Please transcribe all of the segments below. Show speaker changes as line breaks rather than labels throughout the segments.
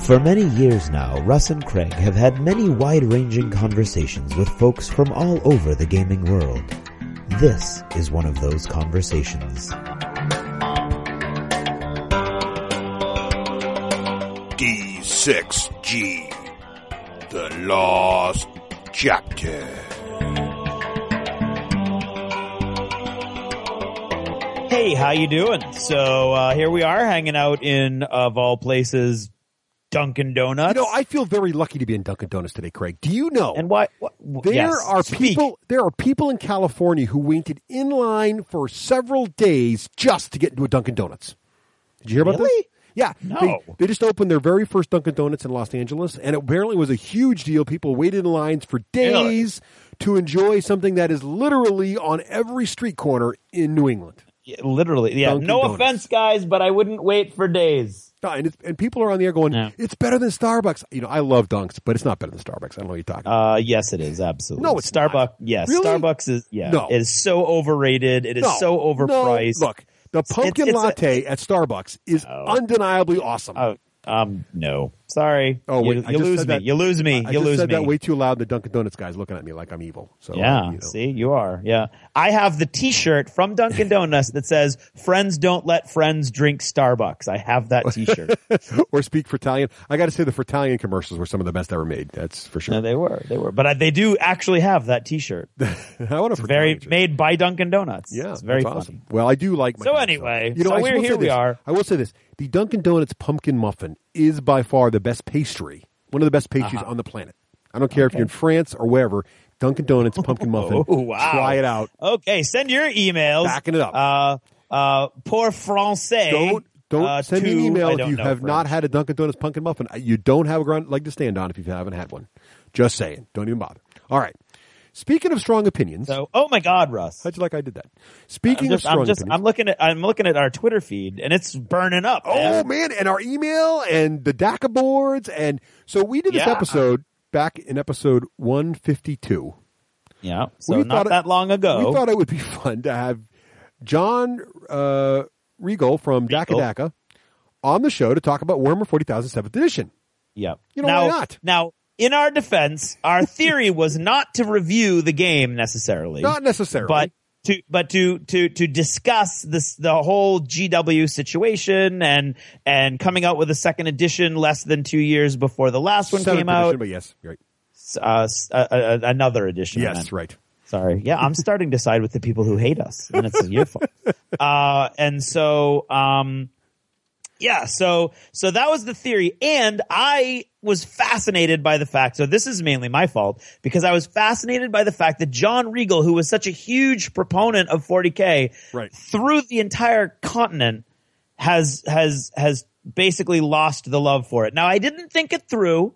For many years now, Russ and Craig have had many wide-ranging conversations with folks from all over the gaming world. This is one of those conversations.
D6G, The Lost Chapter.
Hey, how you doing? So here we are hanging out in, of all places, Dunkin' Donuts.
You know, I feel very lucky to be in Dunkin' Donuts today, Craig. Do you know?
And why?
There are people in California who waited in line for several days just to get into a Dunkin' Donuts. Did you hear about this? Yeah.
No.
They just opened their very first Dunkin' Donuts in Los Angeles, and it apparently was a huge deal. People waited in lines for days to enjoy something that is literally on every street corner in New England.
Yeah, literally. Yeah.
Dunkin'
No
Donuts.
offense, guys, but I wouldn't wait for days.
And people are on the air going, it's better than Starbucks. You know, I love Dunks, but it's not better than Starbucks. I don't know what you're talking about.
Yes, it is. Absolutely.
No, it's
Starbucks.
not.
Yes.
Really?
Starbucks is,
No.
It is so overrated. It is so overpriced.
No. Look, the pumpkin latte at Starbucks is undeniably awesome.
No. Sorry.
Oh, wait,
you lose me. You lose me.
I
You
just
lose
said
me.
that way too loud. The Dunkin' Donuts guy's looking at me like I'm evil. So
Yeah,
you know.
see, you are. Yeah. I have the T-shirt from Dunkin' Donuts that says, "Friends don't let friends drink Starbucks." I have that T-shirt.
Or speak for Italian. I got to say the Fertalian commercials were some of the best ever made. That's for sure.
No, they were. But they do actually have that T-shirt.
I want a
Very made by Dunkin' Donuts.
Yeah,
it's very
that's
funny.
awesome. Well, I do like my
So
Dunkin'
anyway,
Donuts.
so
I
we're
will
here.
say
We
this.
are.
I will say this: the Dunkin' Donuts pumpkin muffin is by far the best pastry. One of the best pastries on the planet. I don't care if you're in France or wherever. Dunkin' Donuts pumpkin muffin.
Oh, wow.
Try it out.
Okay, send your emails.
Backing it up.
Pour français.
Don't send me an email if you have
French.
not had a Dunkin' Donuts pumpkin muffin. You don't have a ground leg to stand on if you haven't had one. Just saying. Don't even bother. All right. Speaking of strong opinions.
So, oh my God, Russ.
How'd you like I did that? Speaking of strong opinions.
I'm looking at our Twitter feed and it's burning up.
Oh man, and our email and the DACA boards, and so we did this episode back in episode 152.
Yeah, so not that long ago.
We thought it would be fun to have John Regal from DACA on the show to talk about Warhammer 40,000 7th edition.
Yeah,
you know, why not?
Now, in our defense, our theory was not to review the game necessarily,
not necessarily,
but to discuss the whole GW situation and coming out with a second edition less than 2 years before the last one came out.
Edition, but yes, right.
Another edition.
Yes, right.
Sorry. Yeah, I'm starting to side with the people who hate us, and it's your fault. And so, so that was the theory, and I was fascinated by the fact, so this is mainly my fault, because I was fascinated by the fact that John Regal, who was such a huge proponent of 40K through the entire continent, has basically lost the love for it. Now, I didn't think it through.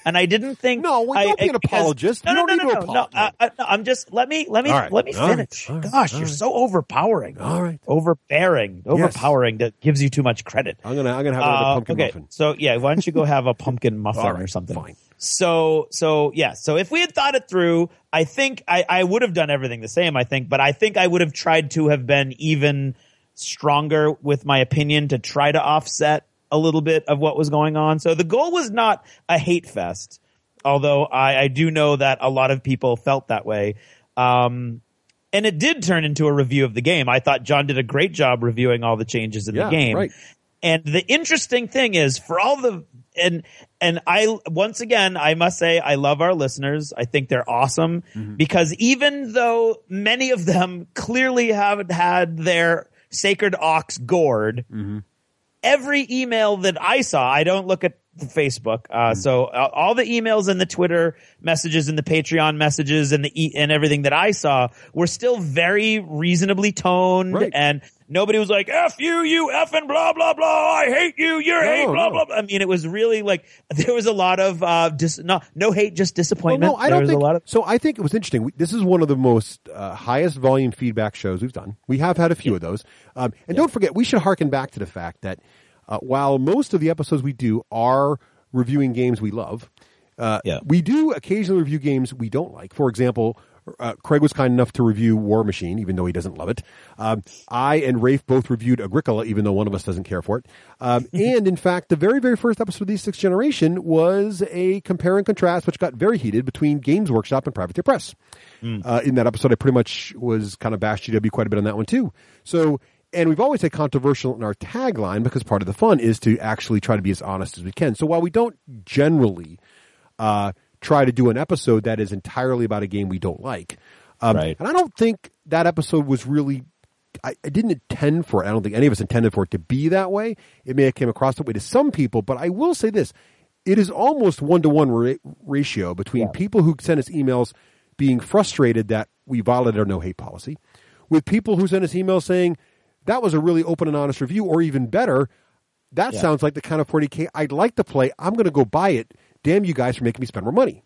And I didn't think.
No, don't be an apologist.
No.
apologize.
I'm just let me finish. Gosh, you're so overpowering.
All right,
overbearing, overpowering. That gives you too much credit.
I'm gonna have another pumpkin muffin.
So yeah, why don't you go have a pumpkin muffin or something?
Fine.
So if we had thought it through, I think I would have done everything the same. I think, but I think I would have tried to have been even stronger with my opinion to try to offset a little bit of what was going on. So the goal was not a hate fest, although I do know that a lot of people felt that way. And it did turn into a review of the game. I thought John did a great job reviewing all the changes in the game.
Right.
And the interesting thing is for all the, and I, once again, I must say, I love our listeners. I think they're awesome because even though many of them clearly haven't had their sacred ox gored, every email that I saw, I don't look at the Facebook. So all the emails and the Twitter messages and the Patreon messages and and everything that I saw were still very reasonably toned, and nobody was like, F you, you effing blah, blah, blah. I hate you. You're hate, blah, blah, blah. I mean, it was really like, there was a lot of, no hate, just disappointment.
Well, no, I don't think, so I think it was interesting. This is one of the most highest volume feedback shows we've done. We have had a few of those. And don't forget, we should harken back to the fact that while most of the episodes we do are reviewing games we love, we do occasionally review games we don't like. For example, Craig was kind enough to review War Machine, even though he doesn't love it. I and Rafe both reviewed Agricola, even though one of us doesn't care for it. And in fact, the very, very first episode of the Sixth Generation was a compare and contrast, which got very heated between Games Workshop and Privateer Press. In that episode, I pretty much was kind of bashed GW quite a bit on that one too. So, and we've always said controversial in our tagline because part of the fun is to actually try to be as honest as we can. So while we don't generally try to do an episode that is entirely about a game we don't like,
Right.
and I don't think that episode was really, I didn't intend for it. I don't think any of us intended for it to be that way. It may have came across that way to some people, but I will say this. It is almost 1-to-1 ratio between people who send us emails being frustrated that we violated our no hate policy with people who send us emails saying, that was a really open and honest review, or even better, that sounds like the kind of 40K I'd like to play. I'm going to go buy it. Damn you guys for making me spend more money.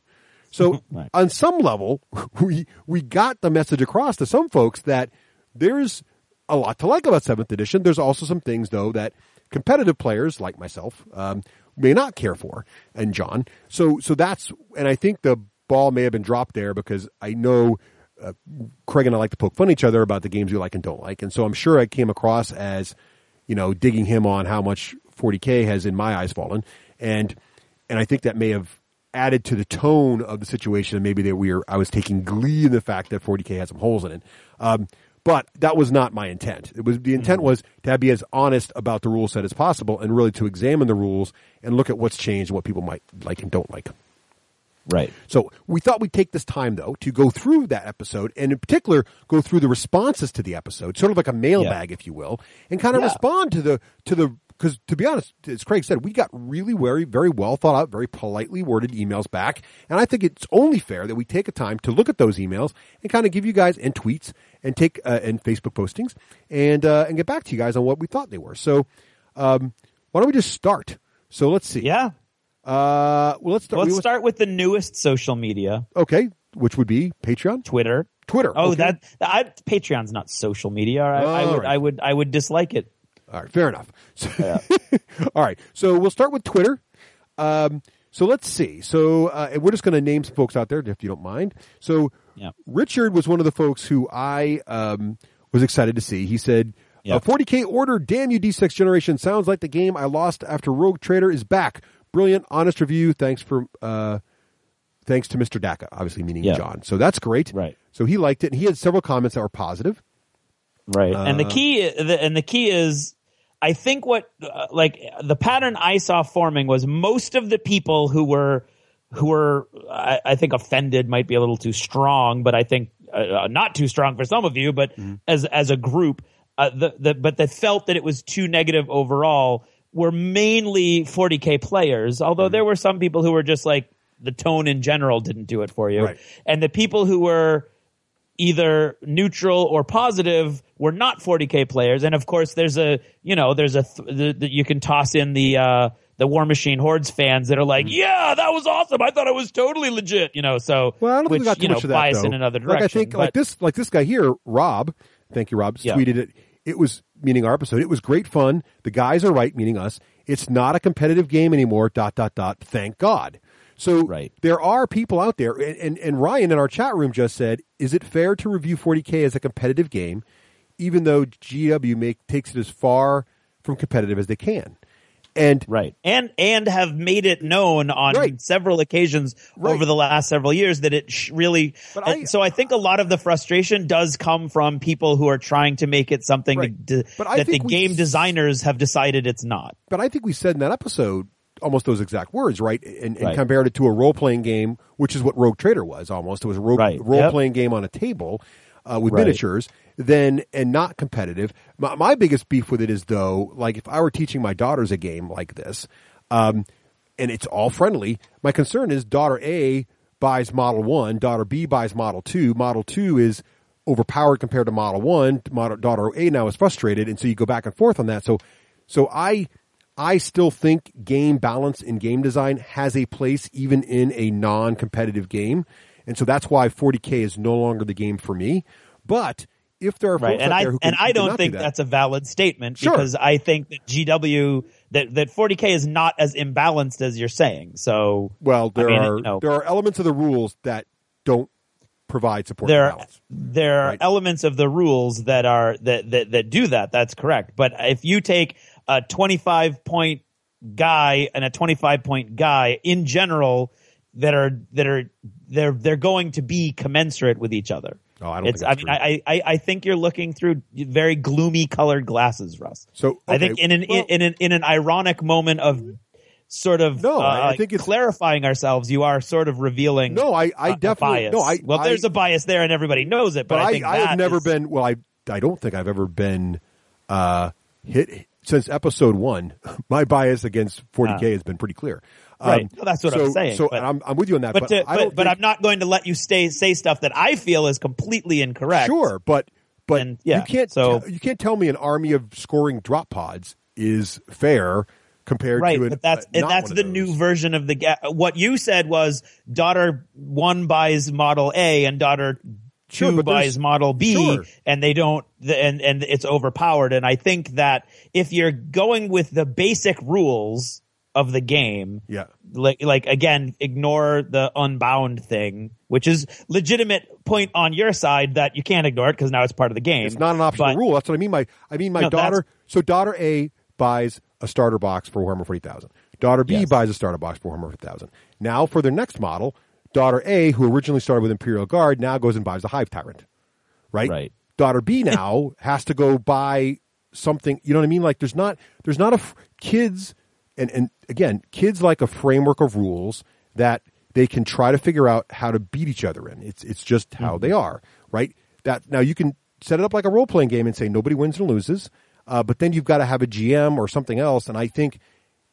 So on some level, we got the message across to some folks that there's a lot to like about 7th edition. There's also some things, though, that competitive players like myself may not care for, and John. So that's, and I think the ball may have been dropped there because I know Craig and I like to poke fun at each other about the games we like and don't like. And so I'm sure I came across as, digging him on how much 40K has in my eyes fallen. And I think that may have added to the tone of the situation. And maybe I was taking glee in the fact that 40K had some holes in it. But that was not my intent. The intent was to be as honest about the rule set as possible and really to examine the rules and look at what's changed and what people might like and don't like.
Right.
So we thought we'd take this time, though, to go through that episode and in particular go through the responses to the episode, sort of like a mailbag, if you will, and kind of respond to the because to be honest, as Craig said, we got really very, very well thought out, very politely worded emails back. And I think it's only fair that we take a time to look at those emails and kind of give you guys and tweets and take and Facebook postings and get back to you guys on what we thought they were. So why don't we just start? So let's see.
Yeah.
Well, let's
start with the newest social media.
Okay, which would be Patreon,
Twitter.
Oh,
okay. Patreon's not social media. I would dislike it.
All right, fair enough. So, all right, so we'll start with Twitter. So let's see. So and we're just going to name some folks out there if you don't mind. So Richard was one of the folks who I was excited to see. He said, 40K Order, damn you, D6 Generation. Sounds like the game I lost after Rogue Trader is back. Brilliant, honest review. Thanks to Mr. Daka, obviously meaning John. So that's great.
Right.
So he liked it, and he had several comments that were positive.
Right. And the key is, I think what the pattern I saw forming was most of the people who were I think offended might be a little too strong, but I think not too strong for some of you, but as a group, but they felt that it was too negative overall. Were mainly 40K players, although there were some people who were just like the tone in general didn't do it for you.
Right.
And the people who were either neutral or positive were not 40K players. And of course, you can toss in the War Machine Hordes fans that are like, yeah, that was awesome. I thought it was totally legit. So
well, I don't think we got too much of that,
bias
though.
in another direction.
I think like this guy here, Rob. Thank you, Rob. Tweeted it. It was, meaning our episode, it was great fun. The guys are right, meaning us. It's not a competitive game anymore, ... Thank God. So there are people out there, and Ryan in our chat room just said, is it fair to review 40K as a competitive game, even though GW takes it as far from competitive as they can? And
have made it known on several occasions over the last several years that it really. So I think a lot of the frustration does come from people who are trying to make it something that the game designers have decided it's not.
But I think we said in that episode almost those exact words, right? And compared it to a role playing game, which is what Rogue Trader was almost. It was a role playing game on a table with miniatures. And not competitive. My biggest beef with it is, though, like if I were teaching my daughters a game like this, and it's all friendly, my concern is daughter A buys Model 1, daughter B buys Model 2. Model 2 is overpowered compared to Model 1. Daughter A now is frustrated, and so you go back and forth on that. So I still think game balance in game design has a place even in a non-competitive game, and so that's why 40K is no longer the game for me. But if there are folks out there who
I don't think that's a valid statement because I think that GW that 40K is not as imbalanced as you're saying. So
there are elements of the rules that don't provide support.
There are elements of the rules that are that do that. That's correct. But if you take a 25-point guy and a 25-point guy in general, they're going to be commensurate with each other.
Oh, I don't think that's true.
I think you're looking through very gloomy colored glasses, Russ.
So okay.
I think in an ironic moment of sort of
I think it's
clarifying ourselves, you are sort of revealing.
No, I definitely
bias. There's a bias there, and everybody knows it. But I think
I have never been. Well, I don't think I've ever been hit since episode 1. My bias against 40K has been pretty clear.
Right, that's what I'm saying.
So I'm with you on that.
But I'm not going to let you say stuff that I feel is completely incorrect.
Sure, but you can't you can't tell me an army of scoring drop pods is fair compared to an,
but that's the new version of what you said was daughter 1 buys model A and daughter 2 buys model B, and they don't, and it's overpowered. And I think that if you're going with the basic rules of the game, like again, ignore the Unbound thing, which is legitimate point on your side that you can't ignore it because now it's part of the game.
It's not an optional rule. That's what I mean. My daughter. So daughter A buys a starter box for Warhammer 40,000. Daughter B buys a starter box for Warhammer 40,000. Now for their next model, daughter A, who originally started with Imperial Guard, now goes and buys the Hive Tyrant. Right. Daughter B now has to go buy something. You know what I mean? Like there's not kids. And again, kids like a framework of rules that they can try to figure out how to beat each other in. It's just how they are, right? That now you can set it up like a role-playing game and say nobody wins and loses, but then you've got to have a GM or something else. And I think,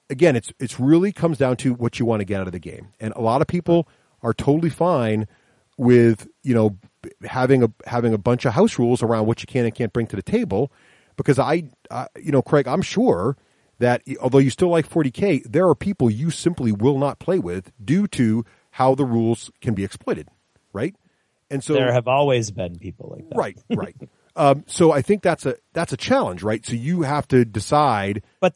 again, it's really comes down to what you want to get out of the game. And a lot of people are totally fine with having a bunch of house rules around what you can and can't bring to the table, because Craig, I'm sure that although you still like 40K, there are people you simply will not play with due to how the rules can be exploited, right? And so
there have always been people like that.
Right. So I think that's a challenge, right? So you have to decide. But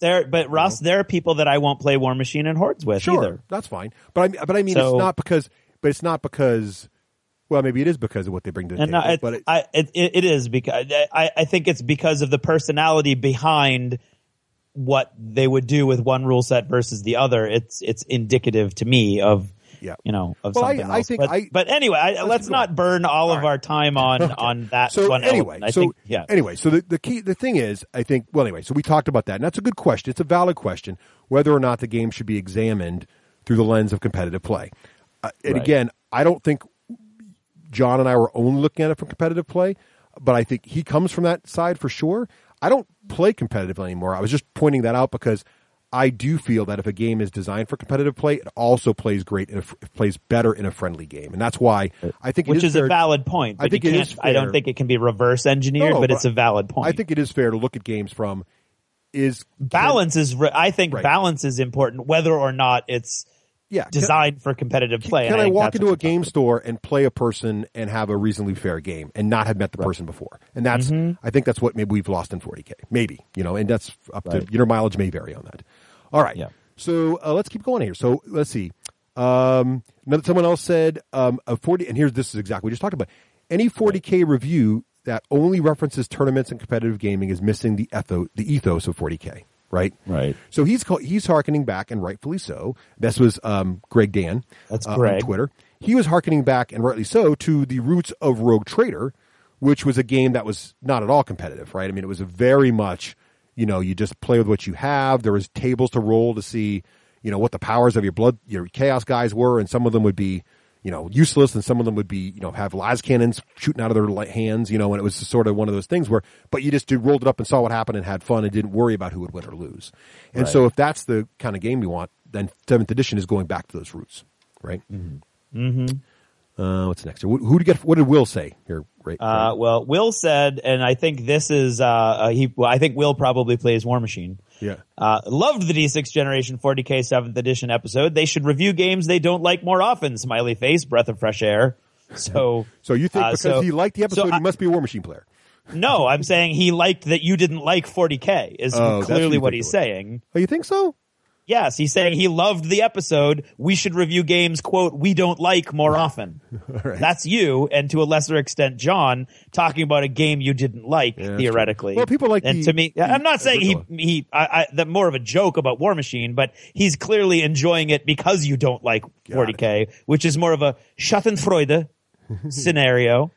Russ, there are people that I won't play War Machine and Hordes with either.
That's fine. But I mean, it's not because. Well, maybe it is because of what they bring to the table.
It is because I think it's because of the personality behind what they would do with one rule set versus the other. It's indicative to me of something else. But anyway, let's not burn all of our time on that.
So
one
anyway, so the thing is, I think. Well, anyway, so we talked about that, and that's a good question. It's a valid question whether or not the game should be examined through the lens of competitive play. And again, I don't think John and I were only looking at it from competitive play, but I think he comes from that side for sure. I don't play competitively anymore. I was just pointing that out because I do feel that if a game is designed for competitive play, it also plays great and it plays better in a friendly game, and that's why I think
which is a valid point.
I think it is.
I don't think it can be reverse engineered, but it's a valid point.
I think it is fair to look at games from
balance is important, whether or not it's designed for competitive play.
Can I walk into a game store and play a person and have a reasonably fair game and not have met the person before? And that's, I think that's what maybe we've lost in 40K. Maybe, and that's up to, your mileage may vary on that. All right. Yeah. So let's keep going here. So let's see. Someone else said, this is exactly what we just talked about. Any 40K review that only references tournaments and competitive gaming is missing the ethos of 40K. Right. So he's hearkening back, and rightfully so. This was Greg Dan.
That's Greg
on Twitter. He was hearkening back, and rightly so, to the roots of Rogue Trader, which was a game that was not at all competitive. Right. I mean, it was a very much, you just play with what you have. There was tables to roll to see, what the powers of your chaos guys were, and some of them would be, useless, and some of them would be, have las cannons shooting out of their hands, and it was sort of one of those things but you just rolled it up and saw what happened and had fun and didn't worry about who would win or lose. And so if that's the kind of game you want, then 7th edition is going back to those roots, right? What's next? What did Will say here?
Well, Will said, and I think this is, I think Will probably plays War Machine.
Yeah.
Loved the D6 Generation 40K 7th edition episode. They should review games they don't like more often. Smiley face, breath of fresh air. So
you think because he liked the episode, he must be a War Machine player?
No, I'm saying he liked that you didn't like 40K is clearly what he's saying.
Oh, you think so?
Yes, he's saying he loved the episode. We should review games, quote, we don't like more often.
Right.
That's you, and to a lesser extent, John, talking about a game you didn't like, theoretically.
Well, people like
and to me, I'm not saying that more of a joke about War Machine, but he's clearly enjoying it because you don't like 40K, which is more of a Schadenfreude scenario.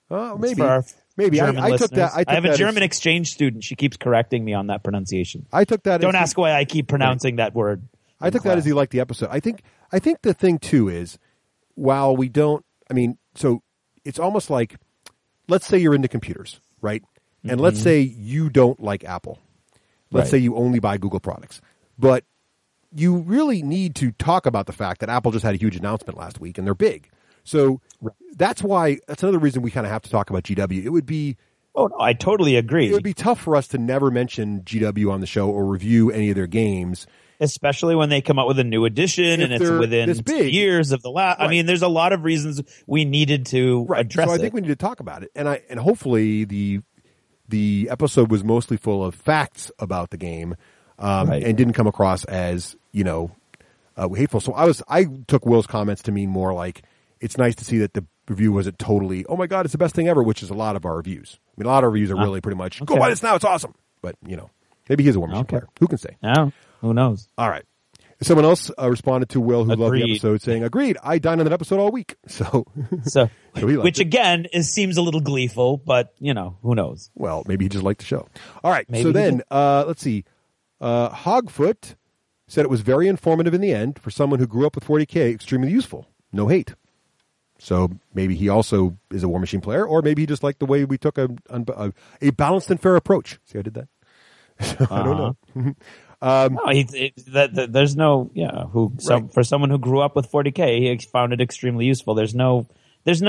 Maybe.
Maybe
I took that.
I have a German exchange student. She keeps correcting me on that pronunciation.
I took that.
Don't ask why I keep pronouncing that word.
I took that as he liked the episode. I think the thing too is, while we don't, so it's almost like, let's say you're into computers, right? And let's say you don't like Apple. Let's say you only buy Google products, but you really need to talk about the fact that Apple just had a huge announcement last week and they're big. So that's another reason we kind of have to talk about GW. It would be.
Oh, no, I totally agree.
It would be tough for us to never mention GW on the show or review any of their games.
Especially when they come out with a new edition and it's within years of the last. Right. I mean, there's a lot of reasons we needed to address it.
So I think we need to talk about it. And hopefully the episode was mostly full of facts about the game and didn't come across as, hateful. So I took Will's comments to mean more like, it's nice to see that the review wasn't totally, oh my God, it's the best thing ever, which is a lot of our reviews. I mean, a lot of our reviews are really pretty much, go buy this now, it's awesome. But, maybe he's a War Machine player. Who can say?
No, who knows?
All right. Someone else responded to Will, who loved the episode, saying, agreed, I dined on that episode all week. So
which again seems a little gleeful, but, who knows?
Well, maybe he just liked the show. All right. So then, let's see. Hogfoot said it was very informative in the end. For someone who grew up with 40K, extremely useful. No hate. So maybe he also is a War Machine player, or maybe he just liked the way we took a balanced and fair approach. See, I did that. I don't know.
There's no, for someone who grew up with 40K, he found it extremely useful. There's no.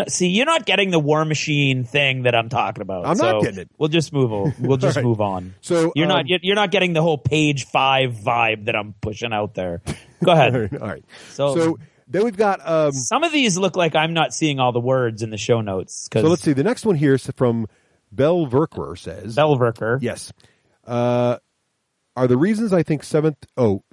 See, you're not getting the War Machine thing that I'm talking about.
I'm not getting it.
We'll just move on. We'll just move on.
So
you're not getting the whole page 5 vibe that I'm pushing out there. Go ahead.
All right. So then we've got
some of these look like I'm not seeing all the words in the show notes.
So let's see. The next one here is from Belverker says.
Belverker.
Yes. Are the reasons I think seventh?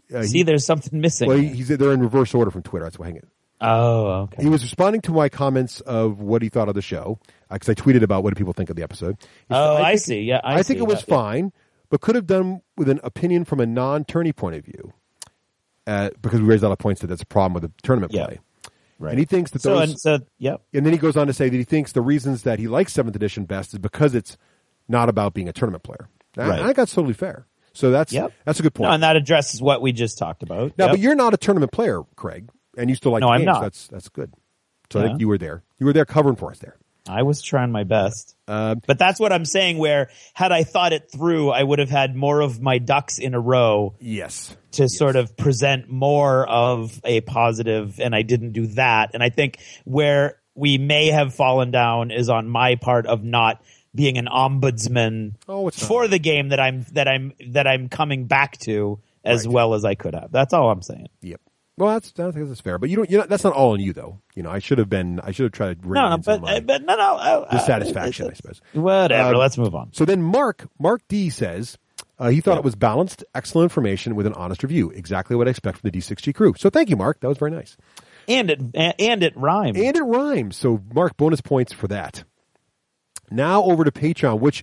There's something missing.
Well, they're in reverse order from Twitter. That's why. Hang it.
Oh, okay.
He was responding to my comments of what he thought of the show because I tweeted about what do people think of the episode.
I see. Yeah,
I think it was fine, but could have done with an opinion from a non-tourney point of view. Because we raised a lot of points that that's a problem with the tournament play. Right. And he thinks that those. And then he goes on to say that he thinks the reasons that he likes 7th edition best is because it's not about being a tournament player. And I think that's totally fair. So that's a good point.
No, and that addresses what we just talked about.
Now, but you're not a tournament player, Craig, and you still like games.
I'm not.
That's good. So I think you were there. You were there covering for us there.
I was trying my best. But that's what I'm saying, where had I thought it through, I would have had more of my ducks in a row.
Yes.
To sort of present more of a positive, and I didn't do that. And I think where we may have fallen down is on my part of not being an ombudsman for the game that I'm coming back to as well as I could have. That's all I'm saying.
Yep. Well, I think that's fair, but that's not all on you though. I should have tried to bring dissatisfaction, I suppose.
Whatever. Let's move on.
So then Mark D says he thought it was balanced, excellent information with an honest review. Exactly what I expect from the D6G crew. So thank you, Mark. That was very nice.
And it rhymed.
And it rhymes. So Mark, bonus points for that. Now over to Patreon, which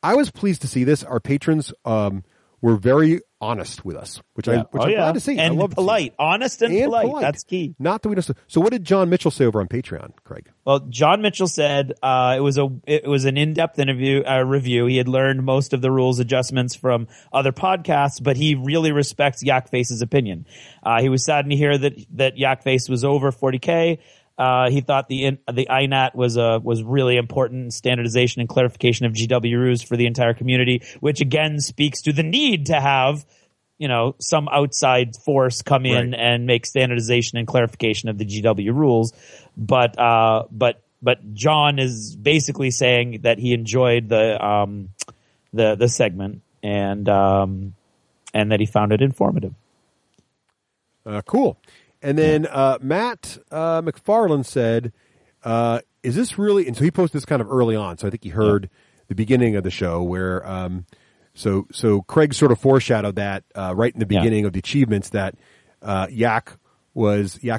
I was pleased to see this. Our patrons were very honest with us, which I'm glad to see.
And
I love
polite. Honest and polite. That's key.
Not that we don't. So what did John Mitchell say over on Patreon, Craig?
Well, John Mitchell said it was an in-depth review. He had learned most of the rules adjustments from other podcasts, but he really respects Yakface's opinion. He was saddened to hear that Yakface was over 40K. He thought the INAT was really important standardization and clarification of GW rules for the entire community, which again speaks to the need to have, some outside force come in and make standardization and clarification of the GW rules. But John is basically saying that he enjoyed the segment and that he found it informative.
Cool. And then Matt McFarland said, is this really – and so he posted this kind of early on, so I think he heard the beginning of the show where So Craig sort of foreshadowed that right in the beginning of the achievements that Yak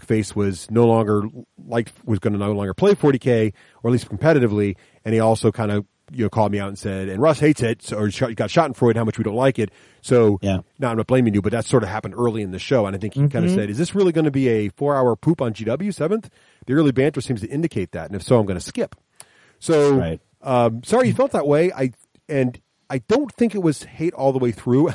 Face was no longer was going to no longer play 40K, or at least competitively, and he also kind of called me out and said, and Russ hates it, or got Schadenfreude, how much we don't like it. So now I'm not blaming you, but that sort of happened early in the show, and I think he kind of said, "Is this really going to be a 4-hour poop on GW 7th?" The early banter seems to indicate that, and if so, I'm going to skip. So sorry you felt that way. I don't think it was hate all the way through.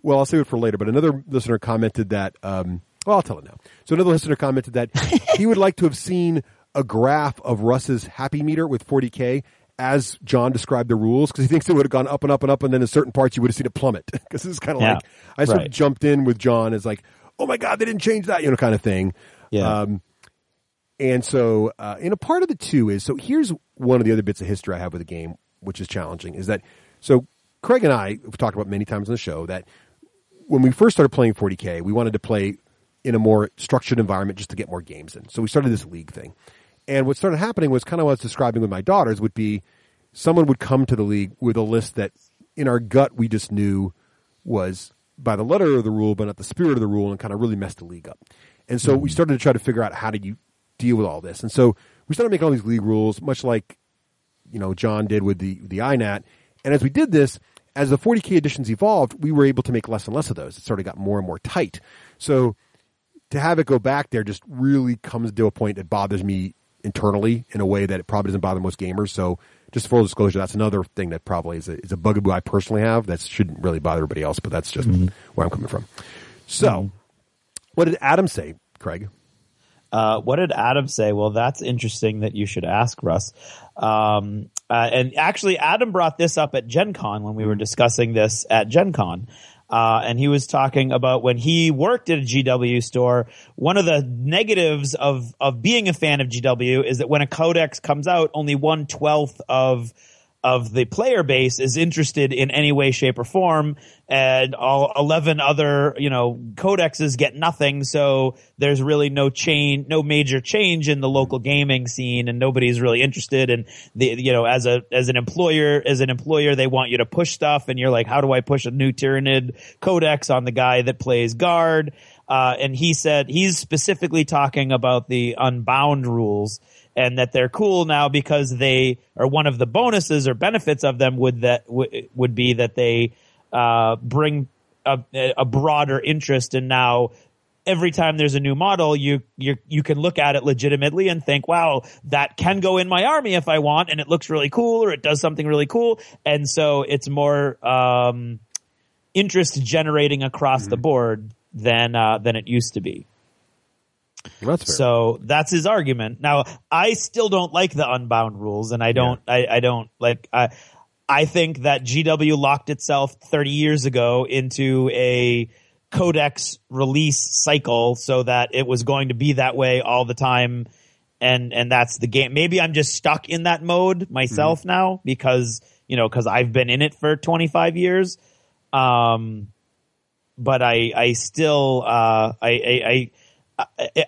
I'll save it for later, but another listener commented that, I'll tell it now. So another listener commented that he would like to have seen a graph of Russ's happy meter with 40K as John described the rules, because he thinks it would have gone up and up and up, and then in certain parts you would have seen it plummet. Because it's kind of like, I sort of jumped in with John as like, oh my God, they didn't change that, kind of thing. Yeah. And so, a part of it too is, so here's one of the other bits of history I have with the game, which is challenging, is that, so Craig and I have talked about many times on the show that when we first started playing 40K, we wanted to play in a more structured environment just to get more games in. So we started this league thing. And what started happening was kind of what I was describing with my daughters would be someone would come to the league with a list that in our gut we just knew was by the letter of the rule, but not the spirit of the rule, and kind of really messed the league up. And so we started to try to figure out how do you deal with all this. And so we started making all these league rules, much like, John did with the INAT. And as we did this, as the 40K editions evolved, we were able to make less and less of those. It sort of got more and more tight. So to have it go back there just really comes to a point that bothers me internally in a way that it probably doesn't bother most gamers. So just full disclosure, that's another thing that probably is a bugaboo I personally have that shouldn't really bother everybody else, but that's just where I'm coming from. So what did Adam say, Craig?
What did Adam say? Well, that's interesting that you should ask, Russ. And actually, Adam brought this up at Gen Con when we were discussing this at Gen Con. And he was talking about when he worked at a GW store, one of the negatives of being a fan of GW is that when a codex comes out, only 1/12 of the player base is interested in any way, shape, or form, and all 11 other, codexes get nothing. So there's really no major change in the local gaming scene, and nobody's really interested. And as an employer, they want you to push stuff, and you're like, how do I push a new Tyranid codex on the guy that plays guard? And he said he's specifically talking about the Unbound rules, and that they're cool now because they are one of the bonuses or benefits of them would be that they bring a broader interest. And now every time there's a new model, you can look at it legitimately and think, wow, that can go in my army if I want, and it looks really cool, or it does something really cool. And so it's more interest generating across the board than it used to be.
Well, that's fair.
So that's his argument. Now, I still don't like the Unbound rules, and I don't like. I think that GW locked itself 30 years ago into a codex release cycle so that it was going to be that way all the time, and that's the game. Maybe I'm just stuck in that mode myself now because I've been in it for 25 years. But I still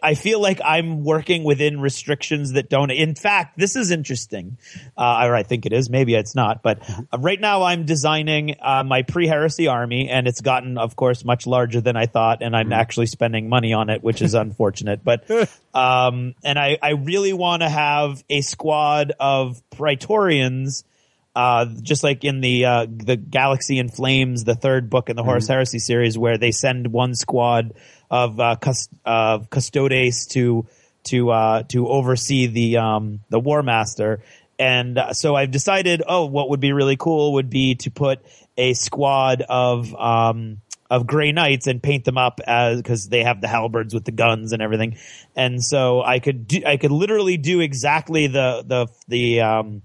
I feel like I'm working within restrictions that don't. In fact, this is interesting. Or I think it is. Maybe it's not. But right now I'm designing my pre-heresy army, and it's gotten, of course, much larger than I thought, and I'm actually spending money on it, which is unfortunate. But and I really want to have a squad of Praetorians, just like in the Galaxy in Flames, the third book in the Horus Heresy series, where they send one squad of custodes to oversee the War Master. And so I've decided, what would be really cool would be to put a squad of Grey Knights and paint them up because they have the halberds with the guns and everything. And so I could literally do exactly the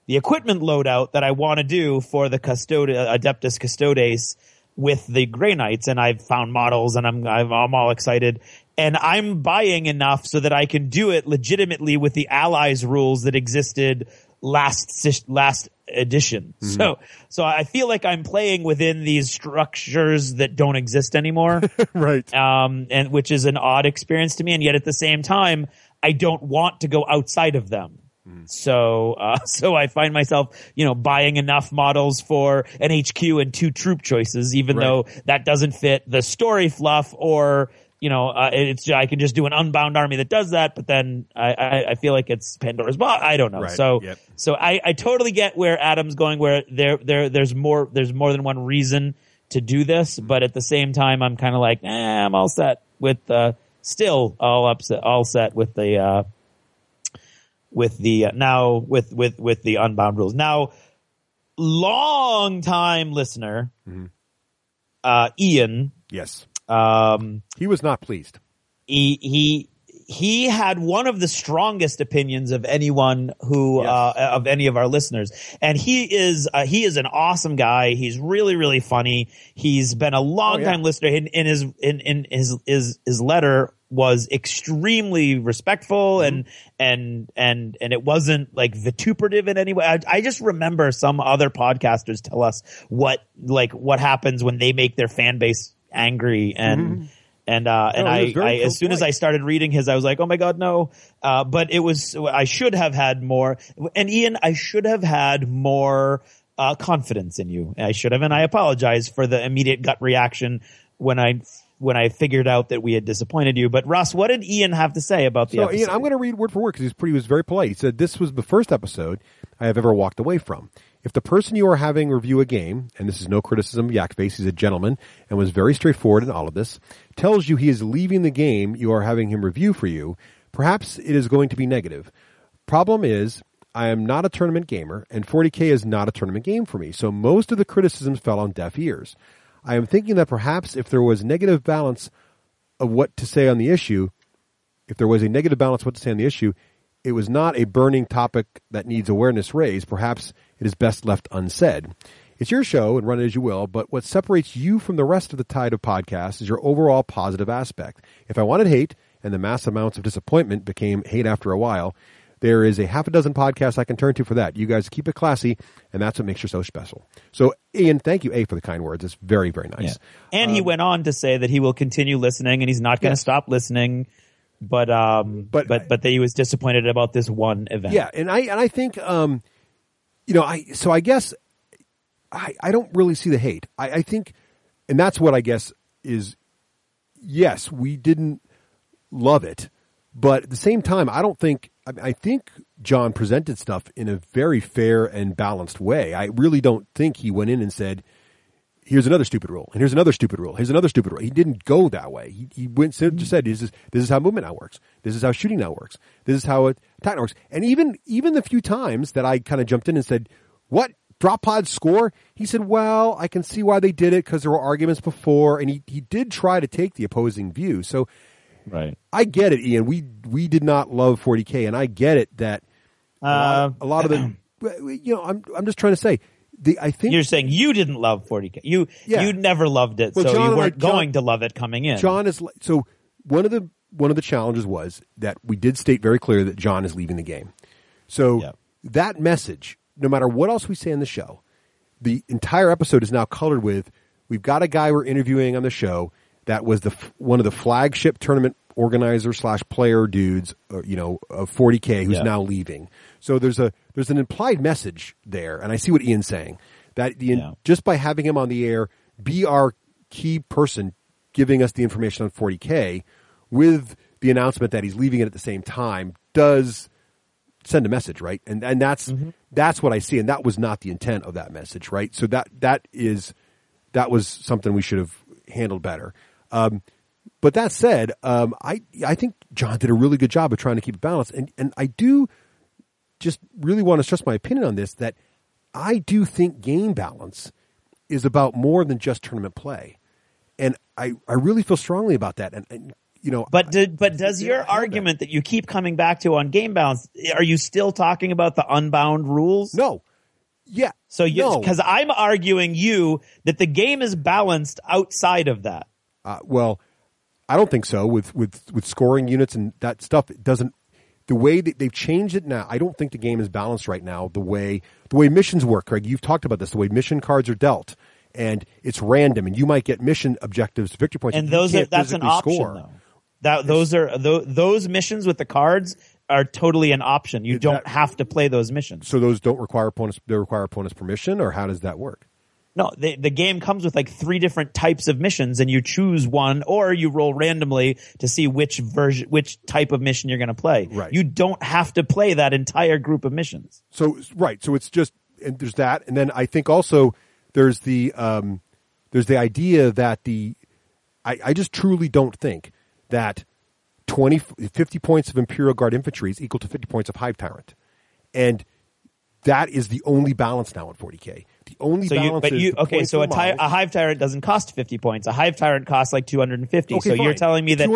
equipment loadout that I want to do for the Adeptus Custodes with the Grey Knights, and I've found models, and I'm all excited, and I'm buying enough so that I can do it legitimately with the Allies rules that existed last edition. So I feel like I'm playing within these structures that don't exist anymore,
right?
And which is an odd experience to me, and yet at the same time, I don't want to go outside of them. So I find myself, buying enough models for an HQ and 2 troop choices, even though that doesn't fit the story fluff, or I can just do an Unbound army that does that. But then I feel like it's Pandora's box. I don't know.
Right.
So
Yep.
so I totally get where Adam's going. Where there's more than one reason to do this, but at the same time, I'm kind of like, I'm all set with still all set with the. With the Unbound rules. Now, long time listener, Ian.
Yes. He was not pleased.
He had one of the strongest opinions of anyone who of any of our listeners, and he is an awesome guy. He's really, really funny. He's been a long time listener. In his letter was extremely respectful and it wasn't like vituperative in any way. I just remember some other podcasters tell us what happens when they make their fan base angry and I as soon as I started reading his, I was like, oh my God, no. But I should have had more. And Ian, I should have had more confidence in you. I should have, and I apologize for the immediate gut reaction when I figured out that we had disappointed you. But Russ, what did Ian have to say about the episode?
Ian, I'm going to read word for word because he was very polite. He said, "This was the first episode I have ever walked away from. If the person you are having review a game, and this is no criticism of Yakface, he's a gentleman and was very straightforward in all of this, tells you he is leaving the game you are having him review for you, perhaps it is going to be negative. Problem is, I am not a tournament gamer, and 40K is not a tournament game for me, so most of the criticisms fell on deaf ears. I am thinking that perhaps if there was negative balance of what to say on the issue, it was not a burning topic that needs awareness raised. Perhaps it is best left unsaid. It's your show and run it as you will, but what separates you from the rest of the tide of podcasts is your overall positive aspect. If I wanted hate and the mass amounts of disappointment became hate after a while, there is a half a dozen podcasts I can turn to for that. You guys keep it classy, and that's what makes you so special." So, Ian, thank you, for the kind words. It's very, very nice.
Yeah. And he went on to say that he will continue listening, and he's not going to stop listening. But that he was disappointed about this one event.
Yeah, and I think I guess I don't really see the hate. I think, and that's what I guess is, yes, we didn't love it, but at the same time, I think John presented stuff in a very fair and balanced way. I really don't think he went in and said, here's another stupid rule, and here's another stupid rule, here's another stupid rule. He didn't go that way. He went just said, this is how movement now works. This is how shooting now works. This is how attack now works. And even the few times that I kind of jumped in and said, what? Drop pod score? He said, well, I can see why they did it because there were arguments before, and he did try to take the opposing view. So
right.
I get it, Ian. We did not love 40K, and I get it that a lot of the I'm just trying to say, I think
you're saying you didn't love 40K. You never loved it, so
John
you weren't going to love it coming in.
John is so one of the challenges was that we did state very clear that John is leaving the game. So that message, no matter what else we say in the show, the entire episode is now colored with, we've got a guy we're interviewing on the show that was one of the flagship tournament organizer / player dudes, of 40K who's now leaving. So there's an implied message there, and I see what Ian's saying, that just by having him on the air, be our key person giving us the information on 40K with the announcement that he's leaving it at the same time does send a message, right? And that's what I see, and that was not the intent of that message, right? So that was something we should have handled better. But that said, I think John did a really good job of trying to keep it balanced, and I do just really want to stress my opinion on this, that I do think game balance is about more than just tournament play, and I really feel strongly about that. And
But does your argument that you keep coming back to on game balance, are you still talking about the Unbound rules?
No. Yeah.
So because I'm arguing that the game is balanced outside of that.
Well, I don't think so. With scoring units and that stuff, it doesn't. The way that they've changed it now, I don't think the game is balanced right now. The way missions work, Craig, you've talked about this. The way mission cards are dealt, and it's random, and you might get mission objectives, victory points,
and that's an option though. Those missions with the cards are totally an option. You don't have to play those missions.
So those don't require opponents. They require opponents' permission, or how does that work?
No, the game comes with like 3 different types of missions, and you choose one, or you roll randomly to see which type of mission you're going to play.
Right.
You don't have to play that entire group of missions.
So it's just, and there's that, and then I think also there's the idea that I just truly don't think that 50 points of Imperial Guard infantry is equal to 50 points of Hive Tyrant, and that is the only balance now in 40K. The only balance is
so a Hive Tyrant doesn't cost 50 points. A Hive Tyrant costs like 250.
Okay,
so
fine.
you're telling me that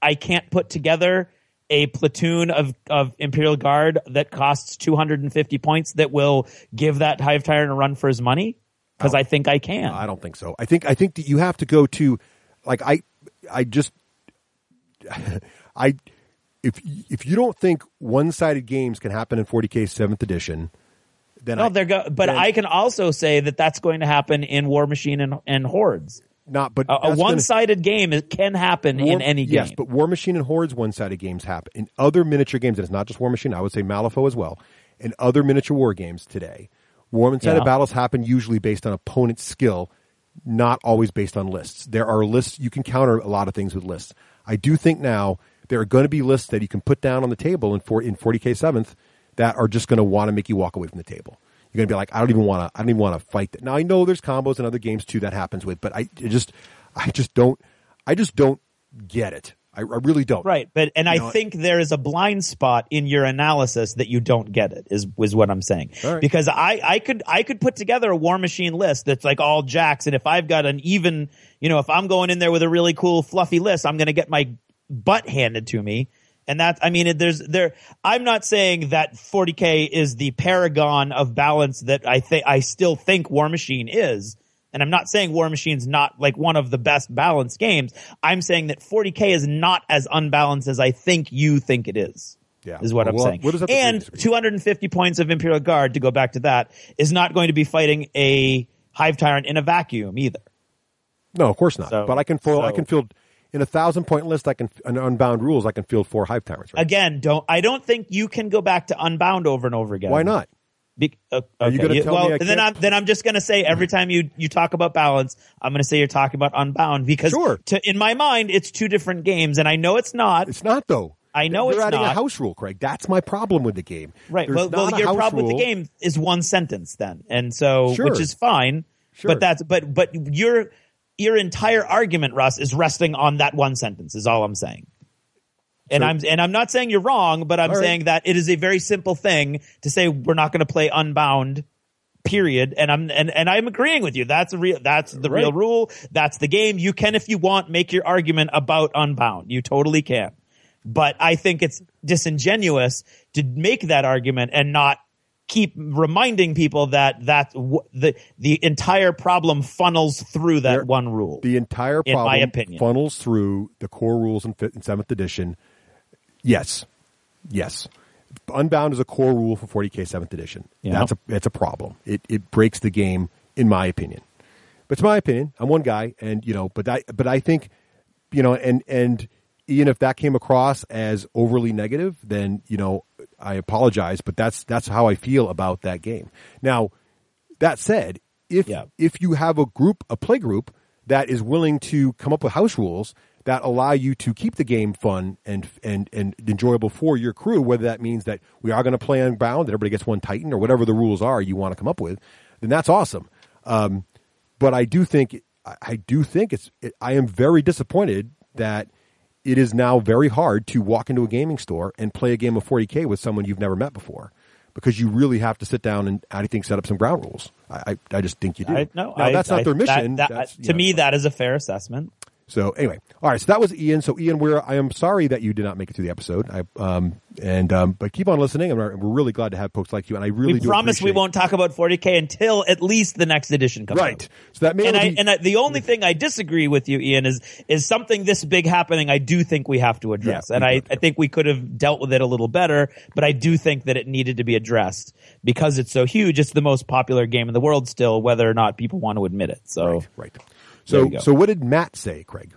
I can't put together a platoon of Imperial Guard that costs 250 points that will give that Hive Tyrant a run for his money? Because I think I can.
I don't think so. I think that you have to go to, like, if you don't think one-sided games can happen in 40K 7th edition, then
I can also say that that's going to happen in War Machine and Hordes. A one-sided game can happen in any game.
Yes, but War Machine and Hordes one-sided games happen. In other miniature games, and it's not just War Machine, I would say Malifaux as well, in other miniature war games today, one-sided battles happen usually based on opponent's skill, not always based on lists. There are lists, you can counter a lot of things with lists. I do think now there are going to be lists that you can put down on the table in 40K 7th that are just going to want to make you walk away from the table. You're going to be like, I don't even want to fight that. Now I know there's combos in other games too that happens with, but I just don't get it. I really don't.
Right, I think there is a blind spot in your analysis that you don't get it. Is what I'm saying.
Right.
Because I could put together a War Machine list that's like all jacks, and if I've got an even, if I'm going in there with a really cool fluffy list, I'm going to get my butt handed to me. And I'm not saying that 40K is the paragon of balance that I still think War Machine is. And I'm not saying War Machine's not like one of the best balanced games. I'm saying that 40K is not as unbalanced as I think you think it is.
Yeah.
Is what I'm saying. And 250 points of Imperial Guard, to go back to that, is not going to be fighting a Hive Tyrant in a vacuum either.
No, of course not. But I can field in a 1,000-point list. On Unbound rules, I can field 4 Hive Tyrants. Right?
Again, I don't think you can go back to Unbound over and over again.
Why not? Are you going to tell me I can't?
Then I'm just going to say every time you talk about balance, I'm going to say you're talking about Unbound because in my mind it's 2 different games, and I know it's not.
It's not though.
I know it's not.
You're adding a house rule, Craig. That's my problem with the game.
Right. Well, your problem with the game is one sentence then, and so which is fine. Sure. But your entire argument, Russ, is resting on that one sentence. Is all I'm saying. And I'm not saying you're wrong, but I'm saying that it is a very simple thing to say we're not going to play Unbound, period. And I'm agreeing with you. That's the real rule. That's the game. You can, if you want, make your argument about Unbound. You totally can. But I think it's disingenuous to make that argument and not keep reminding people that the entire problem funnels through that one rule.
The entire problem,
in my opinion,
funnels through the core rules in 7th edition. Yes. Unbound is a core rule for 40K 7th edition. Yeah. That's a problem. It breaks the game, in my opinion. But it's my opinion. I'm one guy, and but I think, and Ian, if that came across as overly negative, then I apologize. But that's how I feel about that game. Now, that said, if you have a play group that is willing to come up with house rules that allow you to keep the game fun and enjoyable for your crew, whether that means that we are going to play Unbound, that everybody gets one Titan, or whatever the rules are you want to come up with, then that's awesome. But I do think I am very disappointed that it is now very hard to walk into a gaming store and play a game of 40K with someone you've never met before, because you really have to sit down and, I think, set up some ground rules. I just think you do. That's not their mission.
To me, that is a fair assessment.
So anyway, all right. So that was Ian. So Ian, I am sorry that you did not make it through the episode. But keep on listening. We're really glad to have folks like you. And I really do
promise we won't talk about 40K until at least the next edition comes out.
Right. So that may
the only thing I disagree with you, Ian, is something this big happening. I do think we have to address, and I think we could have dealt with it a little better. But I do think that it needed to be addressed because it's so huge. It's the most popular game in the world still, whether or not people want to admit it. So
right. So what did Matt say, Craig?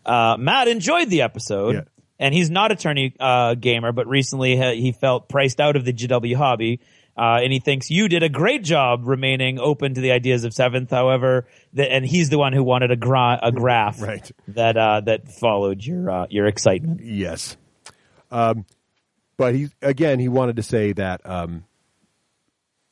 Matt enjoyed the episode, and he's not a tourney gamer, but recently he felt priced out of the GW hobby. And he thinks you did a great job remaining open to the ideas of Seventh. However, and he's the one who wanted a graph
right.
that followed your excitement.
Yes. But he wanted to say that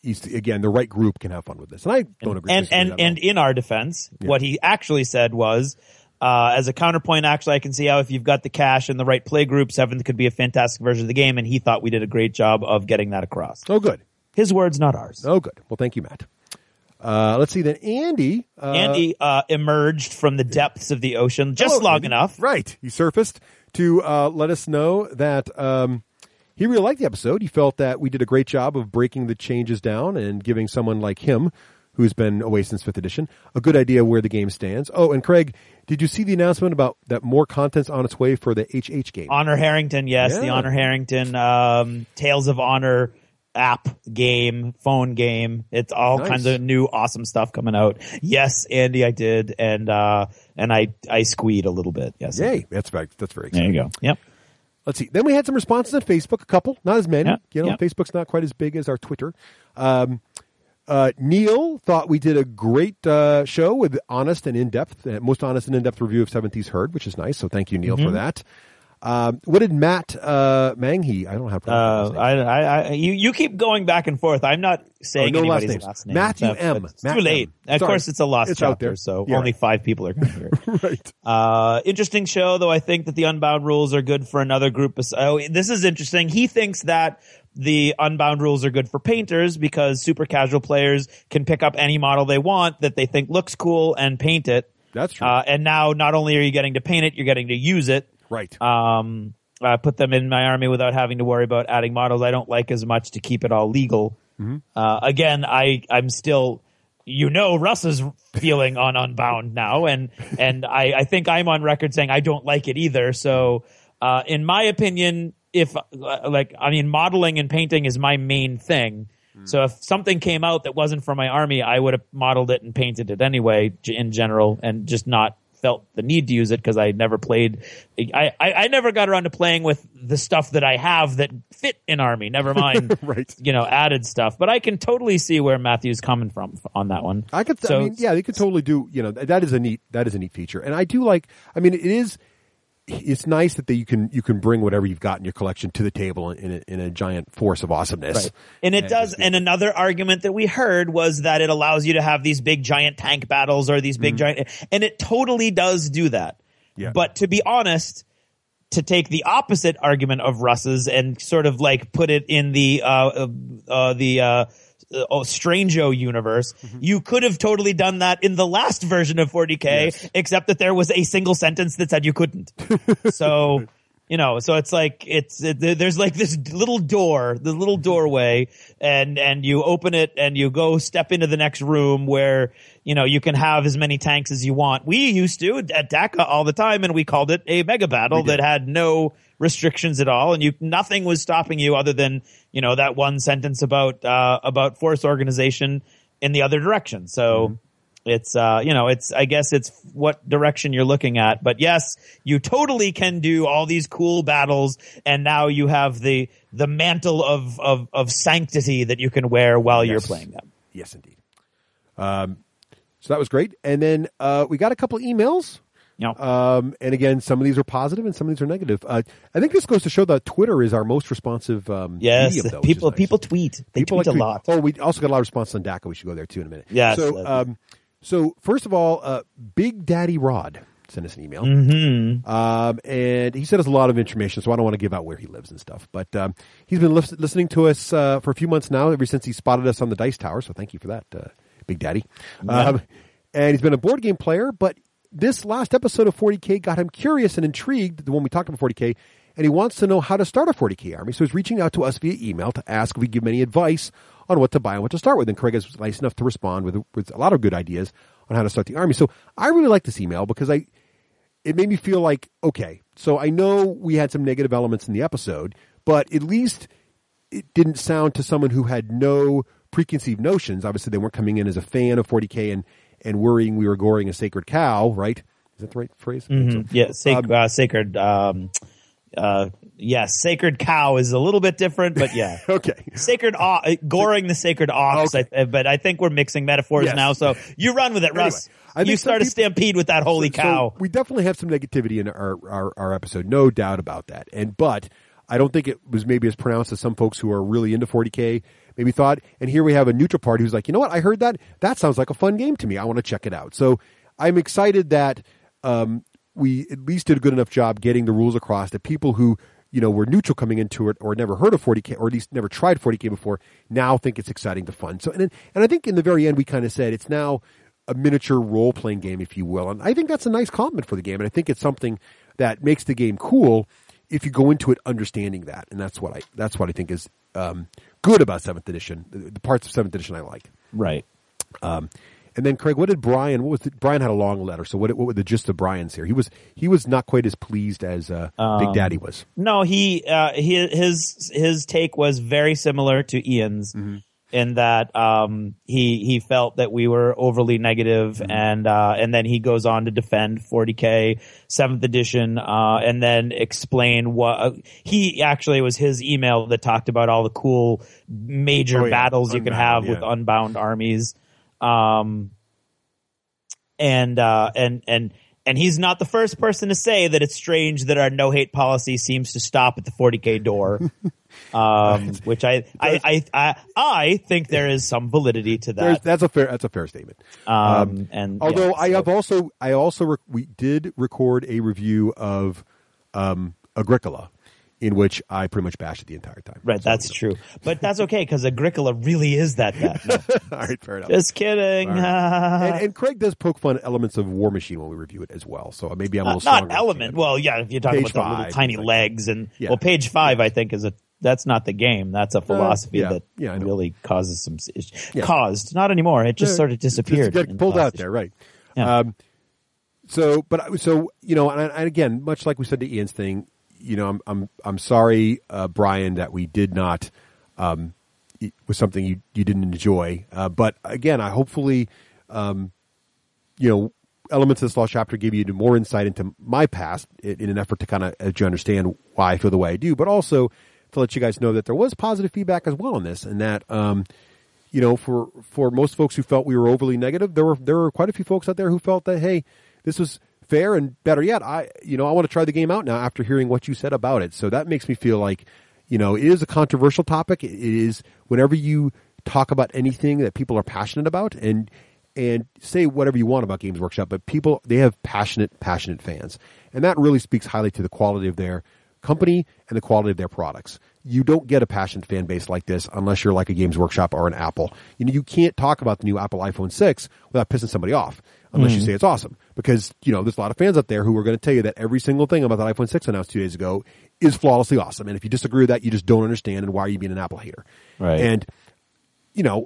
the right group can have fun with this, and I don't agree.
And in our defense, what he actually said was, as a counterpoint, actually, I can see how if you've got the cash and the right play group, Seventh could be a fantastic version of the game, and he thought we did a great job of getting that across.
Oh, good.
His words, not ours.
Oh, good. Well, thank you, Matt. Let's see. Then Andy
emerged from the depths of the ocean just long enough.
Right. He surfaced to let us know that he really liked the episode. He felt that we did a great job of breaking the changes down and giving someone like him, who's been away since 5th edition, a good idea where the game stands. Oh, and Craig, did you see the announcement about that more content's on its way for the HH game?
Honor Harrington, yes. Yeah. The Honor Harrington Tales of Honor app game, phone game. It's all kinds of new awesome stuff coming out. Yes, Andy, I did, and I squeed a little bit. Yes,
yay! That's very exciting.
There you go. Yep.
Let's see. Then we had some responses on Facebook. A couple, not as many. Facebook's not quite as big as our Twitter. Neil thought we did a great show with honest and in-depth, most honest and in-depth review of Seventh He's Heard, which is nice. So thank you, Neil, for that. What did Matt Manghi? I don't have.
You keep going back and forth. I'm not saying anybody's last name.
Matthew M.
It's too late. Of course, it's a lost chapter, so only 5 people are going to hear it.
Right.
Interesting show, though. I think that the Unbound rules are good for another group. This is interesting. He thinks that the Unbound rules are good for painters because super casual players can pick up any model they want that they think looks cool and paint it.
That's true.
And now, not only are you getting to paint it, you're getting to use it.
Right.
I put them in my army without having to worry about adding models I don't like as much to keep it all legal.
Mm-hmm.
Again, I'm still, Russ's feeling on Unbound now, and I think I'm on record saying I don't like it either. So, in my opinion, modeling and painting is my main thing. So if something came out that wasn't for my army, I would have modeled it and painted it anyway in general, and just not felt the need to use it because I never played. I never got around to playing with the stuff that I have that fit in army. Never mind,
right?
Added stuff. But I can totally see where Matthew's coming from on that one.
They could totally do. That is a neat feature, and I do like. It is. It's nice that you can bring whatever you've got in your collection to the table in a giant force of awesomeness.
Right. And it does. And another argument that we heard was that it allows you to have these big giant tank battles or these big giant, and it totally does do that.
Yeah.
But to be honest, to take the opposite argument of Russ's and sort of like put it in the Strangeo universe, you could have totally done that in the last version of 40K, except that there was a single sentence that said you couldn't. So, so it's like, there's like this little doorway, and you open it and you go step into the next room where, you can have as many tanks as you want. We used to at DACA all the time, and we called it a mega battle that had no restrictions at all, and nothing was stopping you other than that one sentence about force organization in the other direction. So it's I guess it's what direction you're looking at. But yes, you totally can do all these cool battles, and now you have the mantle of sanctity that you can wear while you're playing them.
Yes, indeed. So that was great, and then we got a couple emails.
Yep.
And again, some of these are positive and some of these are negative. I think this goes to show that Twitter is our most responsive medium, though,
people tweet. They tweet a lot.
Oh, we also got a lot of response on DACA. We should go there too in a minute.
Yes.
So first of all, Big Daddy Rod sent us an email. And he sent us a lot of information, so I don't want to give out where he lives and stuff. But he's been listening to us for a few months now, ever since he spotted us on the Dice Tower. So thank you for that, Big Daddy. And he's been a board game player, but this last episode of 40K got him curious and intrigued, the one we talked about 40K, and he wants to know how to start a 40K army. So he's reaching out to us via email to ask if we give him any advice on what to buy and what to start with. And Craig is nice enough to respond with a lot of good ideas on how to start the army. So I really like this email because it made me feel like, okay, so I know we had some negative elements in the episode, but at least it didn't sound to someone who had no preconceived notions. Obviously, they weren't coming in as a fan of 40K and worrying we were goring a sacred cow, right? Is that the right phrase?
Yeah, sacred. Yes, Sacred Cow is a little bit different, but yeah.
Okay.
Sacred goring the sacred ox,
Okay.
but I think we're mixing metaphors
Yes.
now, so you run with it, Russ.
I think
You
some
start a
people-
stampede with that holy cow.
So we definitely have some negativity in our episode, no doubt about that. But I don't think it was maybe as pronounced as some folks who are really into 40K maybe thought. And here we have a neutral party who's like, you know what? I heard that. That sounds like a fun game to me. I want to check it out. So I'm excited that we at least did a good enough job getting the rules across that people who were neutral coming into it or never heard of 40K or at least never tried 40K before now think it's exciting to fun. So and I think in the very end we kind of said it's now a miniature role-playing game, if you will. And I think that's a nice compliment for the game. And I think it's something that makes the game cool if you go into it understanding that. And that's what I think is good about 7th edition, the parts of 7th edition I like.
Right.
And then Craig, Brian had a long letter. So what were the gist of Brian's here? He was not quite as pleased as Big Daddy was.
No, his take was very similar to Ian's in that he felt that we were overly negative, and then he goes on to defend 40K 7th edition and then explain what he actually was his email that talked about all the cool major battles you can have with unbound armies. And he's not the first person to say that it's strange that our no hate policy seems to stop at the 40K door. Which I think there is some validity to that.
That's a fair statement.
And
although we did record a review of Agricola, in which I pretty much bashed it the entire time.
Right, that's true. But that's okay, because Agricola really is that bad. No.
All right, fair enough.
Just kidding.
Right. and Craig does poke fun at elements of War Machine when we review it as well. So maybe I'm a little stronger.
Not element. Well, yeah, if you're talking about the little tiny legs. Well, page 5, I think, that's not the game. That's a philosophy that really causes some caused. Not anymore. It just sort of disappeared.
Just pulled out there, right.
Yeah.
And again, much like we said to Ian's thing, I'm sorry, Brian, that we did not it was something you didn't enjoy. But again, I hopefully elements of this lost chapter give you more insight into my past in an effort to kind of let you understand why I feel the way I do, but also to let you guys know that there was positive feedback as well on this, and that for most folks who felt we were overly negative, there were quite a few folks out there who felt that, hey, this was fair, and better yet, I want to try the game out now after hearing what you said about it. So that makes me feel like, it is a controversial topic. It is whenever you talk about anything that people are passionate about, and say whatever you want about Games Workshop, but they have passionate fans. And that really speaks highly to the quality of their company and the quality of their products. You don't get a passionate fan base like this unless you're like a Games Workshop or an Apple. You can't talk about the new Apple iPhone 6 without pissing somebody off unless you say it's awesome. Because, there's a lot of fans out there who are going to tell you that every single thing about that iPhone 6 announced 2 days ago is flawlessly awesome. And if you disagree with that, you just don't understand, and why are you being an Apple hater?
Right.
And, am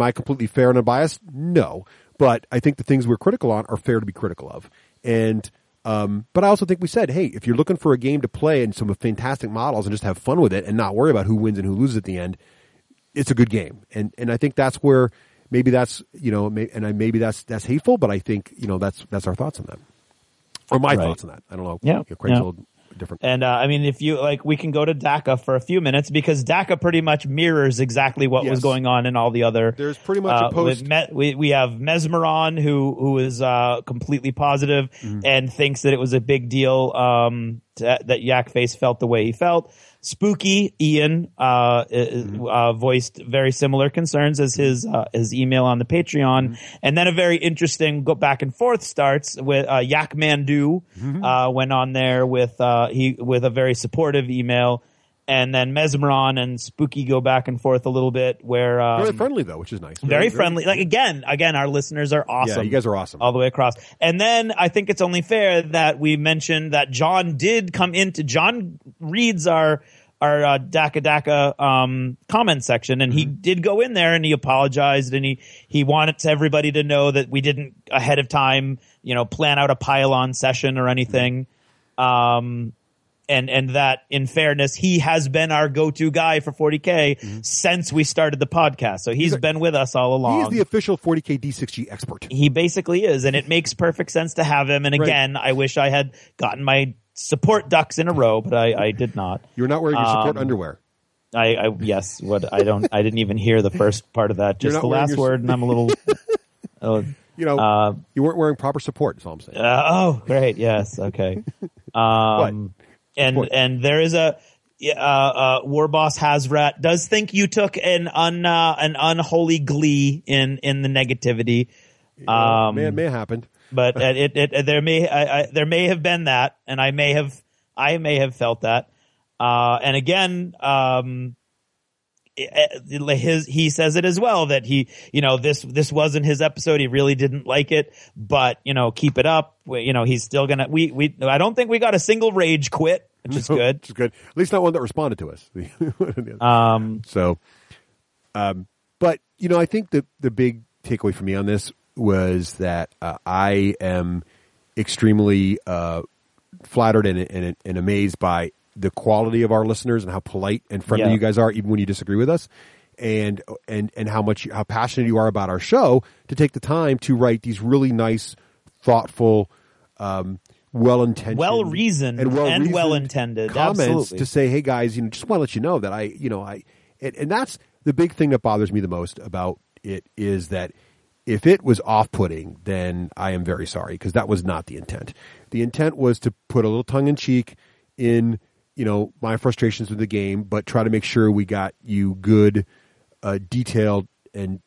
I completely fair and unbiased? No. But I think the things we're critical on are fair to be critical of. And but I also think we said, hey, if you're looking for a game to play and some fantastic models and just have fun with it and not worry about who wins and who loses at the end, it's a good game. And I think that's where maybe that's maybe that's hateful, but I think that's our thoughts on that, or my thoughts on that. I don't know.
Yeah,
Craig's a little different.
And if you like, we can go to DACA for a few minutes, because DACA pretty much mirrors exactly what was going on in all the other.
There's pretty much a post.
We have Mesmeron who is completely positive and thinks that it was a big deal that Yakface felt the way he felt. Spooky Ian voiced very similar concerns as his email on the Patreon, and then a very interesting go back and forth starts with Yak Mandu went on there with a very supportive email, and then Mesmeron and Spooky go back and forth a little bit, where
very friendly though, which is nice.
Very friendly. Like again, our listeners are awesome.
Yeah, you guys are awesome
all the way across. And then I think it's only fair that we mention that John did come into. John reads our DACA comment section, and he did go in there and he apologized, and he wanted everybody to know that we didn't ahead of time, plan out a pile-on session or anything. And that, in fairness, he has been our go-to guy for 40K since we started the podcast. So he's been with us all along.
He's the official 40K D6G expert.
He basically is, and it makes perfect sense to have him. And again, I wish I had gotten my support ducks in a row, but I did not.
You're not wearing your support underwear.
Yes. What I didn't even hear the first part of that. Just the last word, and I'm a little.
You weren't wearing proper support. That's all I'm saying.
Oh, great. Yes. Okay. And there is a War Boss Hazrat does think you took an unholy glee in the negativity.
May have happened.
But there may have been that, and I may have felt that. And again, he says it as well that this wasn't his episode. He really didn't like it, but keep it up. He's still gonna. I don't think we got a single rage quit, which is good.
Which is good. At least not one that responded to us. But I think the big takeaway for me on this was that I am extremely flattered and amazed by the quality of our listeners and how polite and friendly you guys are, even when you disagree with us, and how passionate you are about our show to take the time to write these really nice, thoughtful, well-intentioned,
well-reasoned, and well-intended
comments
absolutely.
To say, hey guys, just want to let you know that and that's the big thing that bothers me the most about it is that if it was off-putting, then I am very sorry, because that was not the intent. The intent was to put a little tongue-in-cheek in, my frustrations with the game, but try to make sure we got you good, detailed, and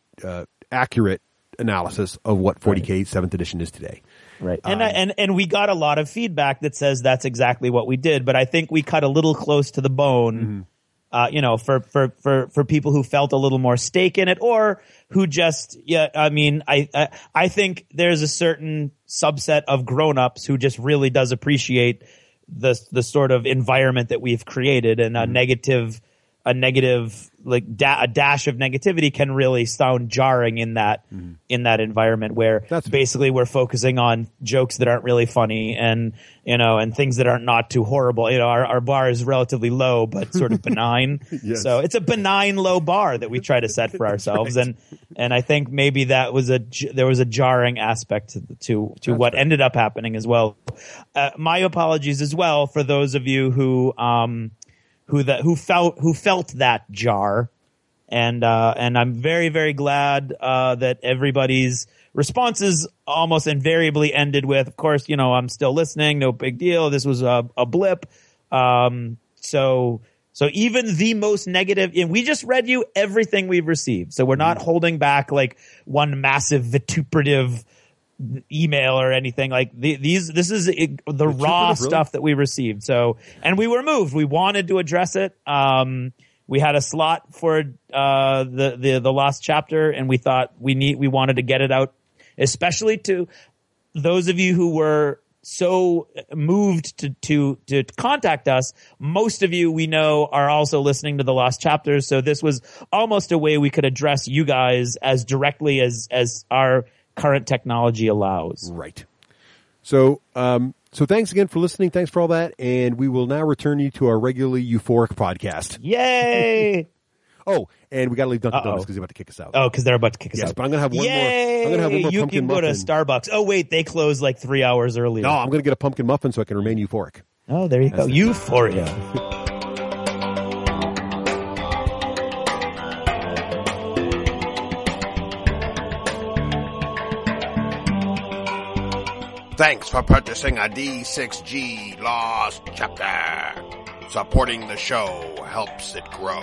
accurate analysis of what 40K 7th edition is today.
Right. And we got a lot of feedback that says that's exactly what we did, but I think we cut a little close to the bone. For people who felt a little more stake in it, or who just, I think there's a certain subset of grown-ups who just really does appreciate the sort of environment that we've created, and a negative like a dash of negativity can really sound jarring in that environment where basically we're focusing on jokes that aren't really funny and things that are not too horrible. Our bar is relatively low but sort of benign. Yes. So it's a benign low bar that we try to set for ourselves. Right. And I think maybe there was a jarring aspect to what ended up happening as well. My apologies as well for those of you who felt that jar, and I'm very, very glad that everybody's responses almost invariably ended with, of course, I'm still listening, no big deal, this was a blip. So even the most negative, and we just read you everything we've received, so we're not holding back like one massive vituperative email or anything like this is the raw stuff that we received. So, and we were moved. We wanted to address it. We had a slot for the Lost Chapter, and we thought we wanted to get it out, especially to those of you who were so moved to contact us. Most of you we know are also listening to the Lost Chapters, so this was almost a way we could address you guys as directly as our current technology allows.
Right. So thanks again for listening. Thanks for all that. And we will now return you to our regularly euphoric podcast.
Yay!
Oh, and we got to leave Dunkin' Donuts because they're about to kick us out.
Oh, because they're about to kick us out.
Yes, but I'm going to have one more. I'm going to have one more
you
pumpkin
can go
muffin.
to Starbucks. Oh, wait, they close like 3 hours earlier.
No, I'm going to get a pumpkin muffin so I can remain euphoric.
Oh, there you go. Euphoria.
Thanks for purchasing a D6G Lost Chapter. Supporting the show helps it grow.